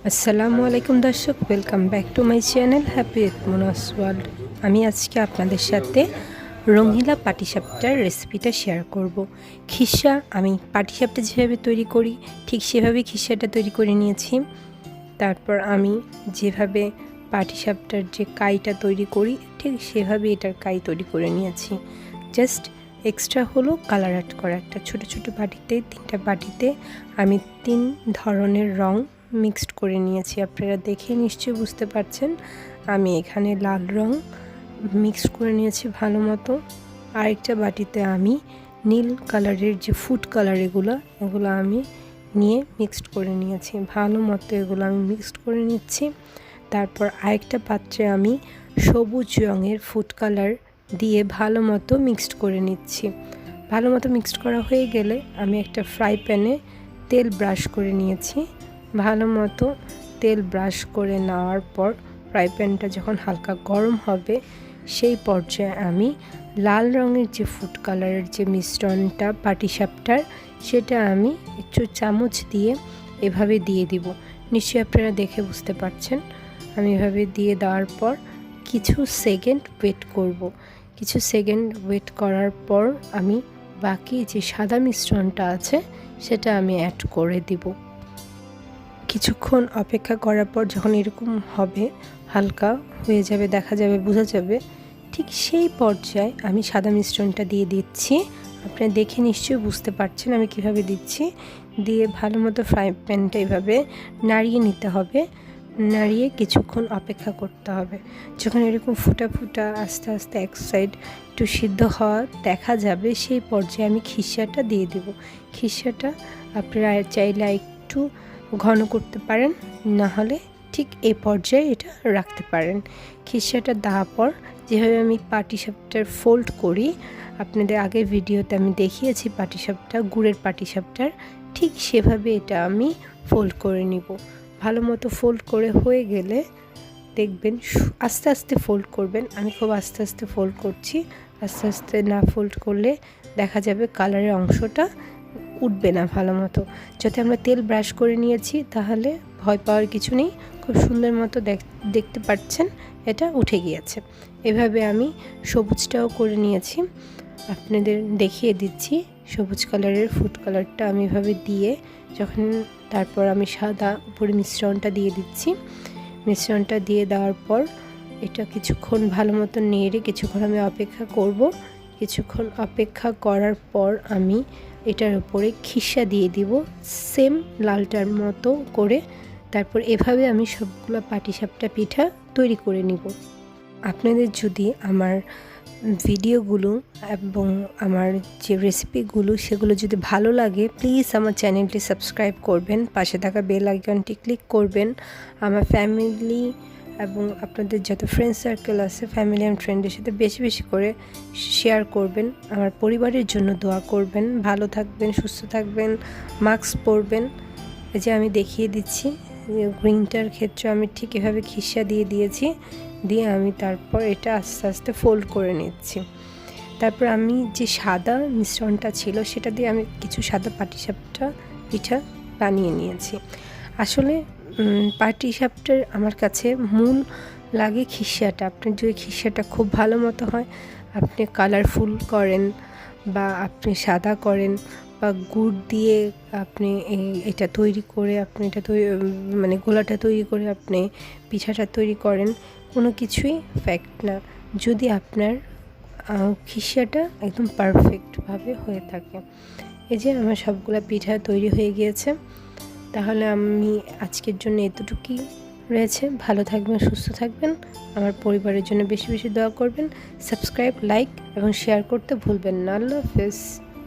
আসসালামু আলাইকুম দর্শক, welcome back to my channel happy with Monas world. আমি আজকে আপনাদের সাথে রঙিলা পাটিসাপটার রেসিপিটা শেয়ার করব। খিসা আমি পাটিসাপটা যেভাবে তৈরি করি ঠিক সেভাবেই খিসাটা তৈরি করে নিয়েছি। তারপর আমি যেভাবে পাটিসাপটার যে কাইটা তৈরি করি ঠিক সেভাবে এটার কাই তৈরি করে নিয়েছি। জাস্ট এক্সট্রা হলো কালার অ্যাড করা। একটা ছোটো ছোটো বাটিতে 3টা বাটিতে আমি 3 ধরনের রং মিক্সড করে নিয়েছি। আপনারা দেখে নিশ্চয়ই বুঝতে পারছেন আমি এখানে লাল রং মিক্সড করে নিয়েছি ভালো মতো। আরেকটা বাটিতে আমি নীল কালারের যে ফুড কালার এগুলো আমি নিয়ে মিক্সড করে নিয়েছি ভালো মতো। এগুলো আমি মিক্সড করে নিচ্ছি। তারপর আরেকটা পাত্রে আমি সবুজ রঙের ফুড কালার দিয়ে ভালো মতো মিক্সড করে নিচ্ছি। ভালো মতো মিক্সড করা হয়ে গেলে আমি একটা ফ্রাই প্যানে তেল ব্রাশ করে নিয়েছি। ভালো মতো তেল ব্রাশ করে নেওয়ার পর ফ্রাই প্যানটা যখন হালকা গরম হবে সেই পর্যায়ে আমি লাল রঙের যে ফুড কালারের যে মিশ্রণটা পাটিসাপটার সেটা আমি একটু চামচ দিয়ে এভাবে দিয়ে দিব। নিশ্চয়ই আপনারা দেখে বুঝতে পারছেন। আমি এভাবে দিয়ে দেওয়ার পর কিছু সেকেন্ড ওয়েট করব। কিছু সেকেন্ড ওয়েট করার পর আমি বাকি যে সাদা মিশ্রণটা আছে সেটা আমি অ্যাড করে দিব। কিছুক্ষণ অপেক্ষা করার পর যখন এরকম হবে, হালকা হয়ে যাবে, দেখা যাবে, বোঝা যাবে, ঠিক সেই পর্যায়ে আমি সাদা মিশ্রণটা দিয়ে দিচ্ছি। আপনারা দেখে নিশ্চয়ই বুঝতে পারছেন আমি কিভাবে দিচ্ছি। দিয়ে ভালো মতো ফ্রাই প্যানটা এভাবে নাড়িয়ে নিতে হবে। নাড়িয়ে কিছুক্ষণ অপেক্ষা করতে হবে। যখন এরকম ফুটা ফুটা আস্তে আস্তে এক সাইড একটু সিদ্ধ হওয়া দেখা যাবে সেই পর্যায়ে আমি খিসাটা দিয়ে দেব। খিসাটা আপনারা চাইলে একটু ঘন করতে পারেন, না হলে ঠিক এই পর্যায়ে এটা রাখতে পারেন। খিসাটা দেওয়ার পর যেভাবে আমি পাটিসাপটার ফোল্ড করি, আপনাদের আগের ভিডিওতে আমি দেখিয়েছি পাটিসাপটা, গুড়ের পাটিসাপটার, ঠিক সেভাবে এটা আমি ফোল্ড করে নিব। ভালো মতো ফোল্ড করে হয়ে গেলে দেখবেন আস্তে আস্তে ফোল্ড করবেন। আমি খুব আস্তে আস্তে ফোল্ড করছি। আস্তে আস্তে না ফোল্ড করলে দেখা যাবে কালারের অংশটা উঠবে না ভালো মতো। যাতে আমরা তেল ব্রাশ করে নিয়েছি তাহলে ভয় পাওয়ার কিছু নেই। খুব সুন্দর মতো দেখতে পাচ্ছেন এটা উঠে গিয়েছে। এভাবে আমি সবুজটাও করে নিয়েছি, আপনাদের দেখিয়ে দিচ্ছি। সবুজ কালারের ফুড কালারটা আমি এভাবে দিয়ে যখন তারপর আমি সাদা উপরে মিশ্রণটা দিয়ে দিচ্ছি। মিশ্রণটা দিয়ে দেওয়ার পর এটা কিছুক্ষণ ভালো মতো নেড়ে কিছুক্ষণ আমি অপেক্ষা করব। কিছুক্ষণ অপেক্ষা করার পর আমি এটার উপরে খিসা দিয়ে দিব সেম লালটার মতো করে। তারপর এভাবে আমি সবগুলো পাটিসাপটা পিঠা তৈরি করে নিব। আপনাদের যদি আমার ভিডিওগুলো এবং আমার যে রেসিপিগুলো সেগুলো যদি ভালো লাগে প্লিজ আমার চ্যানেলটি সাবস্ক্রাইব করবেন, পাশে থাকা বেল আইকনটি ক্লিক করবেন। আমার ফ্যামিলি এবং আপনাদের যত ফ্রেন্ড সার্কেল আছে ফ্যামিলি অ্যান্ড ফ্রেন্ডের সাথে বেশি বেশি করে শেয়ার করবেন। আমার পরিবারের জন্য দোয়া করবেন। ভালো থাকবেন, সুস্থ থাকবেন, মাস্ক পরবেন। এই যে আমি দেখিয়ে দিচ্ছি গ্রিনটার ক্ষেত্রে আমি ঠিক এভাবে খিসা দিয়ে দিয়েছি। দিয়ে আমি তারপর এটা আস্তে আস্তে ফোল্ড করে নিচ্ছি। তারপর আমি যে সাদা মিশ্রণটা ছিল সেটা দিয়ে আমি কিছু সাদা পাটিসাপটা পিঠা বানিয়ে নিয়েছি। আসলে পাটিসাপটার আমার কাছে মূল লাগে খিসাটা। আপনার যদি খিসাটা খুব ভালো মতো হয়, আপনি কালারফুল করেন বা আপনি সাদা করেন বা গুড় দিয়ে আপনি এটা তৈরি করে আপনি এটা মানে গোলাটা তৈরি করে আপনি পিঠাটা তৈরি করেন, কোনো কিছুই ফ্যাক্ট না যদি আপনার খিসাটা একদম পারফেক্টভাবে হয়ে থাকে। এই যে আমার সবগুলো পিঠা তৈরি হয়ে গিয়েছে। তাহলে আমি আজকের জন্য এতটুকুই রয়েছে। ভালো থাকবেন, সুস্থ থাকবেন, আমার পরিবারের জন্য বেশি বেশি দোয়া করবেন। সাবস্ক্রাইব, লাইক এবং শেয়ার করতে ভুলবেন না। আল্লাহ হাফেজ।